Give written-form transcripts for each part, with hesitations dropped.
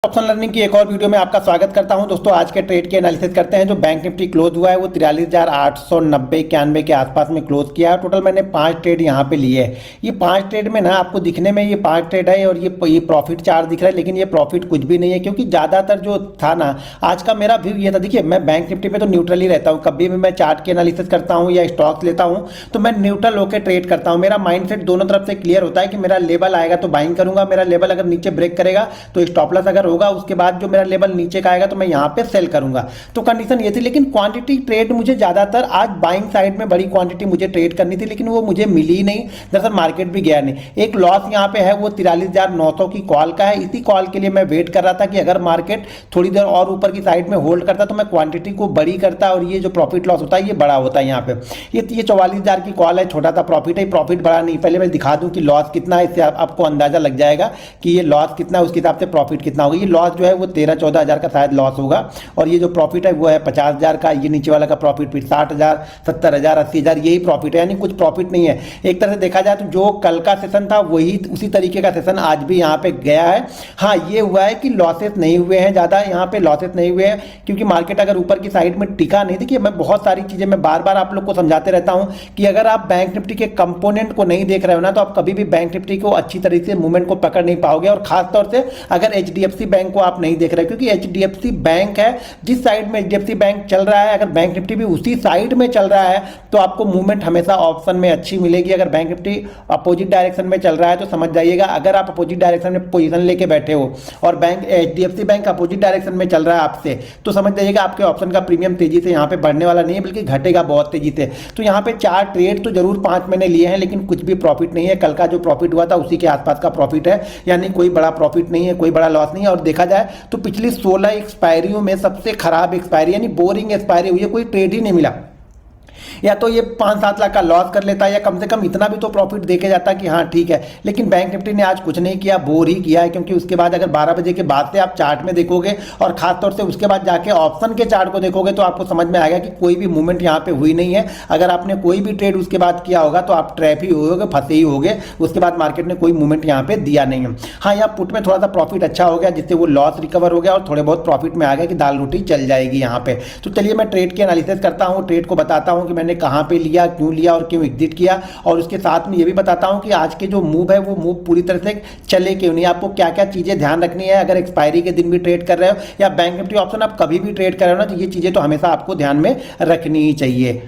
Option learning की एक और वीडियो में आपका स्वागत करता हूं। दोस्तों आज के ट्रेड के एनालिसिस करते हैं। जो बैंक निफ्टी क्लोज हुआ है वो 43,890-91 के आसपास में क्लोज किया है। टोटल मैंने 5 ट्रेड यहां पे लिए हैं। ये 5 ट्रेड में ना आपको दिखने में ये 5 ट्रेड है और ये प्रॉफिट चार्ट दिख रहा है, लेकिन ये प्रॉफिट कुछ भी नहीं है, क्योंकि ज़्यादातर जो था ना आज का मेरा व्यू ये था। देखिए मैं बैंक निफ्टी पे तो न्यूट्रल ही रहता हूँ, कभी भी मैं चार्ट के एनालिसिस करता हूँ या स्टॉक्स लेता हूँ तो मैं न्यूट्रल होकर ट्रेड करता हूँ। मेरा माइंडसेट दोनों तरफ से क्लियर होता है कि मेरा लेवल आएगा तो बाइंग करूंगा, मेरा लेवल अगर नीचे ब्रेक करेगा तो स्टॉप लॉस अगर होगा, उसके बाद जो मेरा लेवल नीचे का आएगा तो मैं यहां पे सेल करूंगा। तो कंडीशन ये थी, लेकिन क्वांटिटी ट्रेड मुझे ज्यादातर आज बाइंग साइड में बड़ी क्वांटिटी मुझे ट्रेड करनी थी, लेकिन वो मुझे मिली नहीं। दरअसल मार्केट भी गया नहीं। एक लॉस यहां पे है वो 43,900 की कॉल का है। इसी कॉल के लिए मैं वेट कर रहा था कि अगर मार्केट थोड़ी देर और ऊपर की साइड में होल्ड करता तो मैं क्वांटिटी को बड़ी करता और ये जो प्रॉफिट लॉस होता है ये बड़ा होता है। यहाँ पे ये 44,000 की कॉल है, छोटा सा प्रॉफिट है, प्रॉफिट बड़ा नहीं। पहले मैं दिखा दूं कि लॉस कितना है, इससे आपको अंदाजा लग जाएगा कि ये लॉस कितना है, उसके हिसाब से प्रॉफिट कितना होगा। ये लॉस जो है वो 13-14 का शायद लॉस होगा और ये जो प्रॉफिट है वो है 50,000 का। ये नीचे वाला का प्रॉफिट फिर 60,000, 70,000, 80,000 यही प्रॉफिट है, यानी कुछ प्रॉफिट नहीं है। एक तरह से देखा जाए तो जो कल का सेशन था वही उसी तरीके का सेशन आज भी यहाँ पे गया है। हाँ ये हुआ है कि लॉसेस नहीं हुए हैं ज़्यादा, यहाँ पे लॉसेस नहीं हुए हैं क्योंकि मार्केट अगर ऊपर की साइड में टिका नहीं। देखिए मैं बहुत सारी चीज़ें मैं बार बार आप लोग को समझाते रहता हूँ कि अगर आप बैंक निफ्टी के कंपोनेंट को नहीं देख रहे हो ना तो आप कभी भी बैंक निफ्टी को अच्छी तरीके से मूवमेंट को पकड़ नहीं पाओगे। और खासतौर से अगर HDFC बैंक को आप नहीं देख रहे, क्योंकि HDFC बैंक है जिस साइड में HDFC बैंक चल रहा है, अगर बैंक निफ्टी भी उसी साइड में चल रहा है तो आपको मूवमेंट हमेशा ऑप्शन में अच्छी मिलेगी। अगर बैंक निफ्टी अपोजिट डायरेक्शन में चल रहा है तो समझ जाइएगा, अगर आप अपोजिट डायरेक्शन में पोजीशन लेके बैठे हो और bank HDFC bank opposite direction में चल रहा है आपसे, तो समझ जाइएगा आपके ऑप्शन का प्रीमियम तेजी से यहाँ पे बढ़ने वाला नहीं है, बल्कि घटेगा बहुत तेजी से। तो यहाँ पे 4 ट्रेड तो जरूर 5 मैंने लिए हैं, लेकिन कुछ भी प्रॉफिट नहीं है। कल का जो प्रॉफिट हुआ था उसी के आसपास का प्रॉफिट है, यानी कोई बड़ा प्रॉफिट नहीं है, कोई बड़ा लॉस नहीं है। और देखा जाए तो पिछली 16 एक्सपायरियों में सबसे खराब एक्सपायरी यानी बोरिंग एक्सपायरी हुई है, कोई ट्रेड ही नहीं मिला। या तो ये 5-7 लाख का लॉस कर लेता है या कम से कम इतना भी तो प्रॉफिट देके जाता कि हाँ ठीक है, लेकिन बैंक निफ्टी ने आज कुछ नहीं किया, बोर ही किया है। क्योंकि उसके बाद अगर 12 बजे के बाद से आप चार्ट में देखोगे और खासतौर से उसके बाद जाके ऑप्शन के चार्ट को देखोगे तो आपको समझ में आएगा कि कोई भी मूवमेंट यहाँ पे हुई नहीं है। अगर आपने कोई भी ट्रेड उसके बाद किया होगा तो आप ट्रैप ही होगे, फंसे ही होगे। उसके बाद मार्केट ने कोई मूवमेंट यहाँ पे दिया नहीं है। हाँ यहाँ पुट में थोड़ा सा प्रॉफिट अच्छा हो गया जिससे वो लॉस रिकवर हो गया और थोड़े बहुत प्रॉफिट में आ गया कि दाल रोटी चल जाएगी यहाँ पे। तो चलिए मैं ट्रेड की एनालिसिस करता हूँ, ट्रेड को बताता हूँ कि मैंने कहाँ पे लिया, क्यों लिया और क्यों एग्जिट किया, और उसके साथ में ये भी बताता हूं कि आज के जो मूव है वो मूव पूरी तरह से चले क्यों नहीं, आपको क्या क्या चीजें ध्यान रखनी है। अगर एक्सपायरी के दिन भी ट्रेड कर रहे हो या बैंक निफ्टी ऑप्शन आप कभी भी ट्रेड कर रहे हो ना, तो ये चीजें तो हमेशा आपको ध्यान में रखनी ही चाहिए।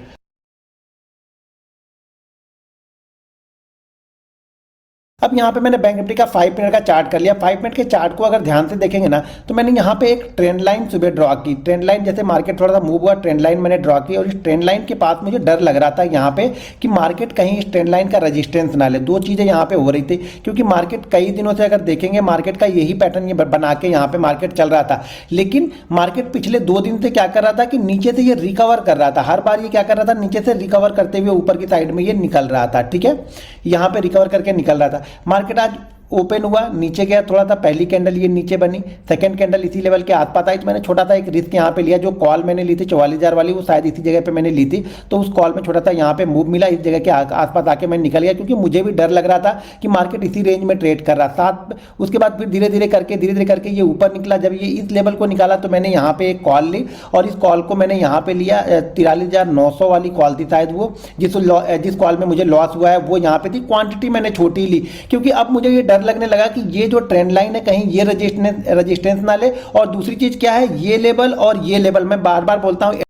अब यहाँ पे मैंने बैंक निफ्टी का 5 मिनट का चार्ट कर लिया। 5 मिनट के चार्ट को अगर ध्यान से देखेंगे ना तो मैंने यहाँ पे एक ट्रेंड लाइन सुबह ड्रॉ की। ट्रेंड लाइन जैसे मार्केट थोड़ा सा मूव हुआ, ट्रेंड लाइन मैंने ड्रॉ की और इस ट्रेंड लाइन के पास मुझे डर लग रहा था यहाँ पे कि मार्केट कहीं इस ट्रेंड लाइन का रजिस्टेंस ना ले। 2 चीज़ें यहाँ पे हो रही थी, क्योंकि मार्केट कई दिनों से अगर देखेंगे मार्केट का यही पैटर्न ये बना के यहाँ पे मार्केट चल रहा था, लेकिन मार्केट पिछले 2 दिन से क्या कर रहा था कि नीचे से ये रिकवर कर रहा था। हर बार ये क्या कर रहा था, नीचे से रिकवर करते हुए ऊपर की साइड में ये निकल रहा था। ठीक है, यहाँ पे रिकवर करके निकल रहा था। मार्केट आज ओपन हुआ, नीचे गया थोड़ा सा, पहली कैंडल ये नीचे बनी, सेकंड कैंडल इसी लेवल के आसपास आई, तो मैंने छोटा सा एक रिस्क यहाँ पे लिया। जो कॉल मैंने ली थी 44,000 वाली वो शायद इसी जगह पे मैंने ली थी, तो उस कॉल में छोटा सा यहाँ पे मूव मिला, इस जगह के आसपास आके मैं निकल गया, क्योंकि मुझे भी डर लग रहा था कि मार्केट इसी रेंज में ट्रेड कर रहा था। उसके बाद फिर धीरे धीरे करके ये ऊपर निकला। जब ये इस लेवल को निकाला तो मैंने यहाँ पे एक कॉल ली और इस कॉल को मैंने यहाँ पे लिया। 43,900 वाली कॉल थी शायद वो, जिस कॉल में मुझे लॉस हुआ है वो यहाँ पे थी। क्वांटिटी मैंने छोटी ली क्योंकि अब मुझे ये डर लगने लगा कि ये जो ट्रेंड लाइन है कहीं ये रजिस्टेंस ना ले। और दूसरी चीज क्या है, ये लेवल और ये लेवल, मैं बार बार बोलता हूं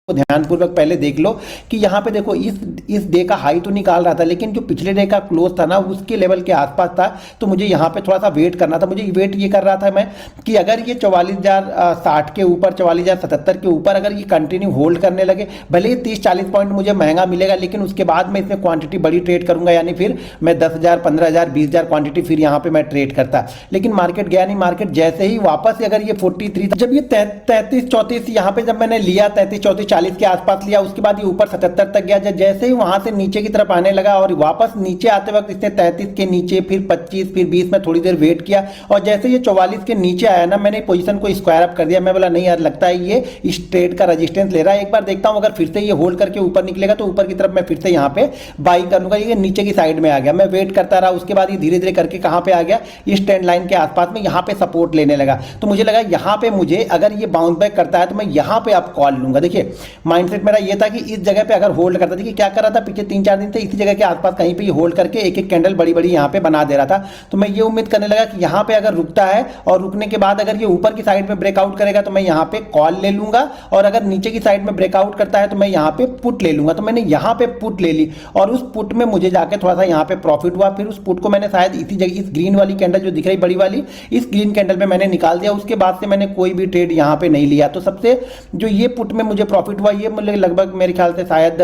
ध्यानपूर्वक पहले देख लो कि यहाँ पे देखो इस डे का हाई तो निकाल रहा था, लेकिन जो पिछले डे का क्लोज था ना उसके लेवल के आसपास था। तो मुझे यहाँ पे थोड़ा सा वेट करना था। मुझे वेट ये कर रहा था मैं कि अगर ये 44,060 के ऊपर, 44,077 के ऊपर अगर ये कंटिन्यू होल्ड करने लगे, भले ही 30-40 पॉइंट मुझे महंगा मिलेगा, लेकिन उसके बाद मैं इसमें क्वांटिटी बड़ी ट्रेड करूंगा, यानी फिर मैं 10,000, 15,000, 20,000 क्वांटिटी फिर यहाँ पे मैं ट्रेड करता। लेकिन मार्केट गया नहीं। मार्केट जैसे ही वापस अगर ये 43, जब ये 33-34 यहाँ पे जब मैंने लिया 33-34 40 के आसपास लिया, उसके बाद ये ऊपर 77 तक गया। जैसे ही वहां से नीचे की तरफ आने लगा और वापस नीचे आते वक्त इसने 33 के नीचे, फिर 25, फिर 20 में थोड़ी देर वेट किया और जैसे ये 44 के नीचे आया ना, मैंने पोजीशन को स्क्वायर अप कर दिया। मैं बोला नहीं यार, लगता है ये इस ट्रेड का रेजिस्टेंस ले रहा है, एक बार देखता हूं अगर फिर से ये होल्ड करके ऊपर निकलेगा तो ऊपर की तरफ मैं फिर से यहाँ पे बाई करूंगा। ये नीचे की साइड में आ गया, मैं वेट करता रहा, उसके बाद ये धीरे धीरे करके कहां पे आ गया, इस ट्रेंड लाइन के आसपास में यहाँ पे सपोर्ट लेने लगा। तो मुझे लगा यहाँ पे मुझे अगर ये बाउंस बैक करता है तो मैं यहाँ पे आप कॉल लूंगा। देखिए माइंडसेट मेरा ये था कि इस जगह पे अगर होल्ड करता, देखिए क्या कर रहा था पिछले 3-4 दिन से इसी जगह के आसपास कहीं पे होल्ड करके एक एक कैंडल बड़ी बड़ी यहाँ पे बना दे रहा था। तो मैं ये उम्मीद करने लगा कि यहाँ पे अगर रुकता है और रुकने के बाद अगर ये ऊपर की साइड में ब्रेकआउट करेगा तो मैं यहाँ पे कॉल ले लूंगा, और अगर नीचे की साइड में ब्रेकआउट करता है तो मैं यहाँ पे पुट ले लूंगा। तो मैंने यहाँ पे पुट ले ली और उस पुट में मुझे जाके थोड़ा सा यहाँ पे प्रॉफिट हुआ। फिर उस पुट को मैंने शायद इसी जगह, इस ग्रीन वाली कैंडल जो दिख रही बड़ी वाली, इस ग्रीन कैंडल में मैंने निकाल दिया। उसके बाद से मैंने कोई भी ट्रेड यहाँ पे नहीं लिया। तो सबसे जो ये पुट में मुझे प्रॉफिट हुआ, ये मुझे लगभग मेरे ख्याल से शायद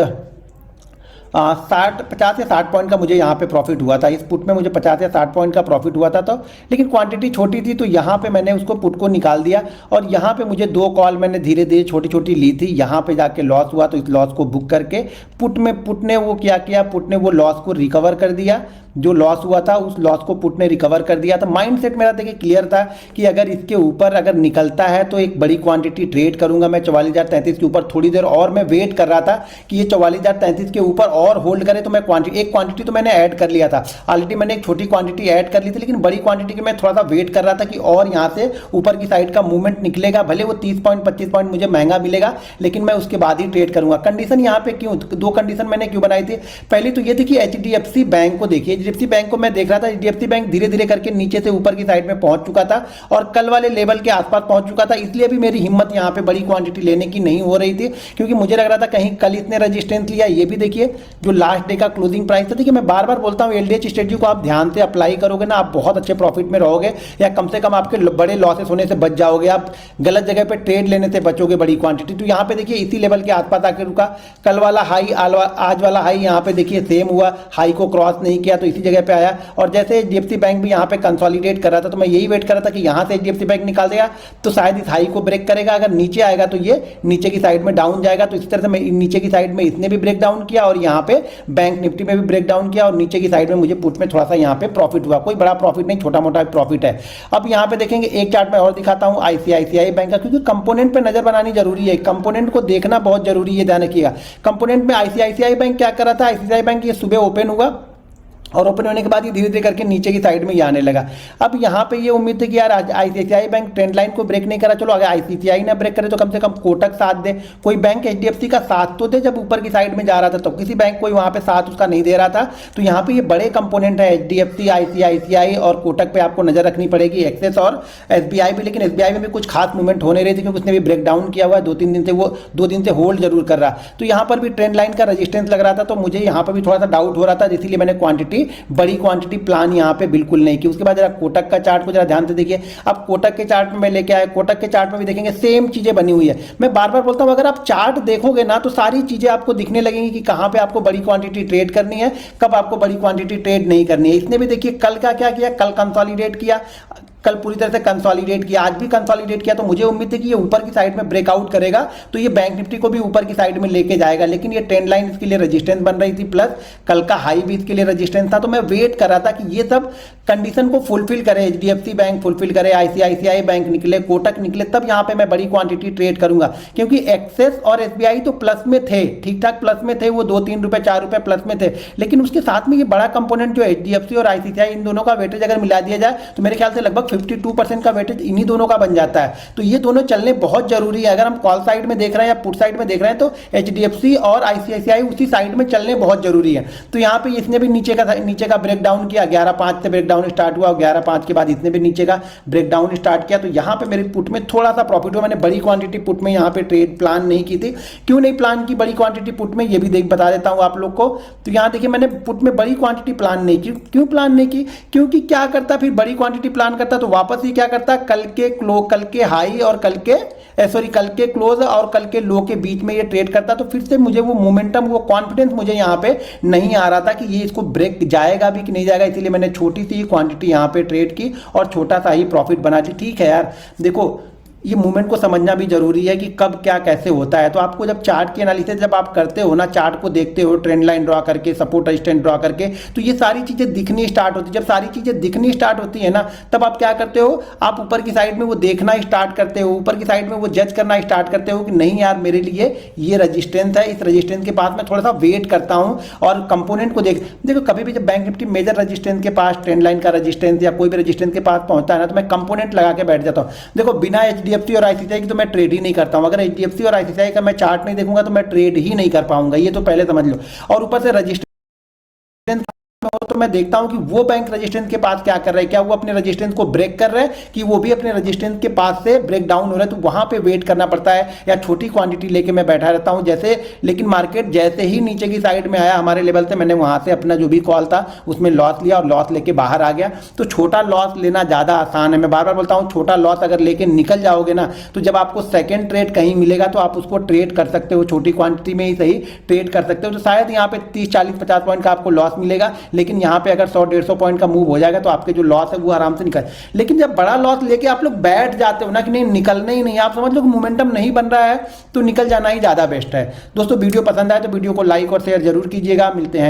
50 या 60 पॉइंट का मुझे यहाँ पे प्रॉफिट हुआ था। इस पुट में मुझे 50 या 60 पॉइंट का प्रॉफिट हुआ था। तो लेकिन क्वांटिटी छोटी थी तो यहाँ पे मैंने उसको पुट को निकाल दिया और यहाँ पे मुझे 2 कॉल मैंने धीरे धीरे छोटी छोटी ली थी। यहाँ पे जाके लॉस हुआ तो इस लॉस को बुक करके पुट ने वो क्या किया, पुट ने वो लॉस को रिकवर कर दिया। जो लॉस हुआ था उस लॉस को पुट ने रिकवर कर दिया। तो माइंडसेट मेरा देखिए क्लियर था कि अगर इसके ऊपर अगर निकलता है तो एक बड़ी क्वांटिटी ट्रेड करूंगा मैं 44,033 के ऊपर थोड़ी देर और। मैं वेट कर रहा था कि ये 44,033 के ऊपर और होल्ड करे तो मैं एक क्वांटिटी तो मैंने ऐड कर लिया था ऑलरेडी, मैंने एक छोटी क्वांटिटी ऐड कर ली थी, लेकिन बड़ी क्वांटिटी की मैं थोड़ा सा वेट कर रहा था कि और यहाँ से ऊपर की साइड का मूवमेंट निकलेगा, भले वो 30 पॉइंट 25 पॉइंट मुझे महंगा मिलेगा लेकिन मैं उसके बाद ही ट्रेड करूंगा। कंडीशन यहाँ पे क्यों, 2 कंडीशन मैंने क्यों बनाई थी। पहली तो ये थी कि HDFC बैंक को देखिए, HDFC बैंक को मैं देख रहा था, HDFC बैंक धीरे धीरे करके नीचे से ऊपर की साइड में पहुंच चुका था और कल वाले लेवल के आसपास पहुंच चुका था। इसलिए भी मेरी हिम्मत यहाँ पे बड़ी क्वांटिटी लेने की नहीं हो रही थी, क्योंकि मुझे लग रहा था कहीं कल इसने रेजिस्टेंस लिया। ये भी देखिए जो लास्ट डे का क्लोजिंग प्राइस था। देखिए मैं बार बार बोलता हूँ LDH स्ट्रेटजी को आप ध्यान से अप्लाई करोगे ना, आप बहुत अच्छे प्रॉफिट में रहोगे, या कम से कम आपके बड़े लॉसेस होने से बच जाओगे, आप गलत जगह पे ट्रेड लेने से बचोगे बड़ी क्वांटिटी। तो यहाँ पे देखिए इसी लेवल के आसपास आके रुका, कल वाला हाई आज वाला हाई यहाँ पे देखिए सेम हुआ, हाई को क्रॉस नहीं किया तो इसी जगह पे आया। और जैसे HDFC बैंक भी यहाँ पे कंसोलिडेट कर रहा था तो मैं यही वेट कर रहा था कि यहाँ से HDFC बैंक निकाल देगा तो शायद इस हाई को ब्रेक करेगा, अगर नीचे आएगा तो ये नीचे की साइड में डाउन जाएगा। तो इसी तरह से मैं नीचे की साइड में इसने भी ब्रेक डाउन किया और यहाँ पे बैंक निफ्टी में भी ब्रेक डाउन किया और नीचे की साइड में मुझे पुट में थोड़ा सा यहाँ पे प्रॉफिट हुआ, कोई बड़ा प्रॉफिट नहीं, छोटा मोटा प्रॉफिट है। अब यहाँ पे देखेंगे एक चार्ट में और दिखाता हूँ ICICI बैंक का, क्योंकि कंपोनेंट पे नजर बनानी जरूरी है, कंपोनेंट को देखना बहुत जरूरी है, ध्यान रखिएगा। कंपोनेंट में ICICI बैंक क्या कर रहा था, ICICI बैंक ये सुबह ओपन हुआ और ओपन होने के बाद ये धीरे धीरे करके नीचे की साइड में ये आने लगा। अब यहाँ पे ये उम्मीद थी कि यार ICICI बैंक ट्रेंड लाइन को ब्रेक नहीं करा, चलो अगर ICICI ना ब्रेक करे तो कम से कम कोटक साथ दे, कोई बैंक HDFC का साथ तो दे। जब ऊपर की साइड में जा रहा था तो किसी बैंक कोई वहाँ पे साथ उसका नहीं दे रहा था। तो यहाँ पे ये बड़े कंपोनेंट है HDFC, ICICI और कोटक पे आपको नजर रखनी पड़ेगी, एक्सेस और SBI भी। लेकिन SBI में भी कुछ खास मूवमेंट होने रही थी क्योंकि उसने भी ब्रेक डाउन किया हुआ है 2-3 दिन से, वो 2 दिन से होल्ड जरूर कर रहा। तो यहाँ पर भी ट्रेंड लाइन का रजिस्टेंस लग रहा था, तो मुझे यहाँ पर भी थोड़ा सा डाउट हो रहा था, इसीलिए मैंने क्वांटिटी बड़ी क्वांटिटी प्लान यहाँ पे बिल्कुल नहीं की। उसके बाद जरा कोटक का चार्ट को जरा ध्यान से देखिए। अब कोटक के चार्ट में मैं लेके आया, कोटक के चार्ट में भी देखेंगे सेम चीजें बनी हुई है। मैं बार बार बोलता हूं अगर आप चार्ट देखोगे ना तो सारी चीजें आपको दिखने लगेंगी कि कहां पे आपको बड़ी क्वांटिटी ट्रेड करनी है, कब आपको बड़ी क्वांटिटी ट्रेड नहीं करनी है। इसने भी देखिए कल का क्या किया, कल कंसोलिडेट किया, कल पूरी तरह से कंसोलिडेट किया, आज भी कंसोलिडेट किया। तो मुझे उम्मीद है कि ये ऊपर की साइड में ब्रेकआउट करेगा तो ये बैंक निफ्टी को भी ऊपर की साइड में लेके जाएगा। लेकिन ये ट्रेंड लाइन इसके लिए रेजिस्टेंस बन रही थी, प्लस कल का हाई भी इसके लिए रेजिस्टेंस था। तो मैं वेट कर रहा था कि ये सब कंडीशन को फुलफिल करे, HDFC बैंक फुलफिल करे, ICICI बैंक निकले, कोटक निकले, तब यहाँ पे मैं बड़ी क्वांटिटी ट्रेड करूंगा। क्योंकि एक्सेस और SBI तो प्लस में थे, ठीक ठाक प्लस में थे, वो 2-3 रुपए 4 रुपए प्लस में थे। लेकिन उसके साथ में ये बड़ा कंपोनेंट जो HDFC और ICICI, इन दोनों का वेटेज अगर मिला दिया जाए तो मेरे ख्याल से लगभग 52% का वेटेज इन्हीं दोनों का बन जाता है। तो ये दोनों चलने बहुत जरूरी है। अगर हम कॉल साइड में देख रहे हैं या पुट साइड में देख रहे हैं तो HDFC और ICICI उसी साइड में चलने बहुत जरूरी है। तो यहाँ पे इसने भी नीचे का ब्रेक डाउन किया, 11.5 से ब्रेक डाउन स्टार्ट हुआ, 11.5 के बाद इसने भी नीचे का ब्रेक डाउन स्टार्ट किया। तो यहाँ पे मेरे पुट में थोड़ा सा प्रॉफिट हुआ। मैंने बड़ी क्वांटिटी पुट में यहाँ पे ट्रेड प्लान नहीं की थी। क्यों नहीं प्लान की बड़ी क्वांटिटी पुट में, ये भी बता देता हूँ आप लोग को। तो यहाँ देखिए मैंने पुट में बड़ी क्वांटिटी प्लान नहीं की। क्यों प्लान नहीं की, क्योंकि क्या करता, फिर बड़ी क्वांटिटी प्लान करता तो वापस ही क्या करता, कल के हाई और कल के क्लोज और कल के लो के बीच में ये ट्रेड करता। तो फिर से मुझे वो मोमेंटम, वो कॉन्फिडेंस मुझे यहाँ पे नहीं आ रहा था कि ये इसको ब्रेक जाएगा भी कि नहीं जाएगा। इसीलिए मैंने छोटी सी क्वांटिटी यहाँ पे ट्रेड की और छोटा सा ही प्रॉफिट बना ली। ठीक है यार, देखो ये मूवमेंट को समझना भी जरूरी है कि कब क्या कैसे होता है। तो आपको जब चार्ट की एनालिसिस जब आप करते हो ना, चार्ट को देखते हो ट्रेंड लाइन ड्रॉ करके, सपोर्ट रेजिस्टेंस ड्रॉ करके, तो ये सारी चीजें दिखनी स्टार्ट होती है। जब सारी चीजें दिखनी स्टार्ट होती है ना, तब आप क्या करते हो, आप ऊपर की साइड में वो देखना स्टार्ट करते हो, ऊपर की साइड में वो जज करना स्टार्ट करते हो कि नहीं यार मेरे लिए ये रजिस्टेंस है, इस रजिस्टेंस के पास मैं थोड़ा सा वेट करता हूं और कंपोनेंट को देखो कभी भी जब बैंक निफ्टी मेजर रजिस्टेंस के पास, ट्रेंड लाइन का रजिस्टेंस या कोई भी रजिस्टेंस के पास पहुंचता है ना, तो मैं कंपोनेंट लगा के बैठ जाता हूं। देखो बिना एचडीएफसी और आईसीआईसीआई की तो मैं ट्रेड ही नहीं करता हूं। अगर एचडीएफसी और आईसीआईसीआई का मैं चार्ट नहीं देखूंगा तो मैं ट्रेड ही नहीं कर पाऊंगा, ये तो पहले समझ लो। और ऊपर से रजिस्टेंस में हो तो मैं देखता हूं कि वो बैंक रेजिस्टेंस के पास क्या कर रहा है, क्या वो अपने रेजिस्टेंस को ब्रेक कर रहे हैं कि वो भी अपने रेजिस्टेंस के पास से ब्रेक डाउन हो रहा है, तो वहां पे वेट करना पड़ता है, या छोटी क्वांटिटी लेके मैं बैठा रहता हूं जैसे। लेकिन मार्केट जैसे ही नीचे की साइड में आया हमारे लेवल से, मैंने वहां से अपना जो भी कॉल था उसमें लॉस लिया और लॉस लेके बाहर आ गया। तो छोटा लॉस लेना ज्यादा आसान है। मैं बार बार बोलता हूं छोटा लॉस अगर लेके निकल जाओगे ना, तो जब आपको सेकेंड ट्रेड कहीं मिलेगा तो आप उसको ट्रेड कर सकते हो, छोटी क्वांटिटी में ही सही ट्रेड कर सकते हो। तो शायद यहाँ पे 30 40 50 पॉइंट का आपको लॉस मिलेगा, लेकिन यहाँ पे अगर 100 150 पॉइंट का मूव हो जाएगा तो आपके जो लॉस है वो आराम से निकल। लेकिन जब बड़ा लॉस लेके आप लोग बैठ जाते हो ना कि नहीं निकलना ही नहीं, आप समझ लो कि मोमेंटम नहीं बन रहा है, तो निकल जाना ही ज्यादा बेस्ट है। दोस्तों वीडियो पसंद आए तो वीडियो को लाइक और शेयर जरूर कीजिएगा। मिलते हैं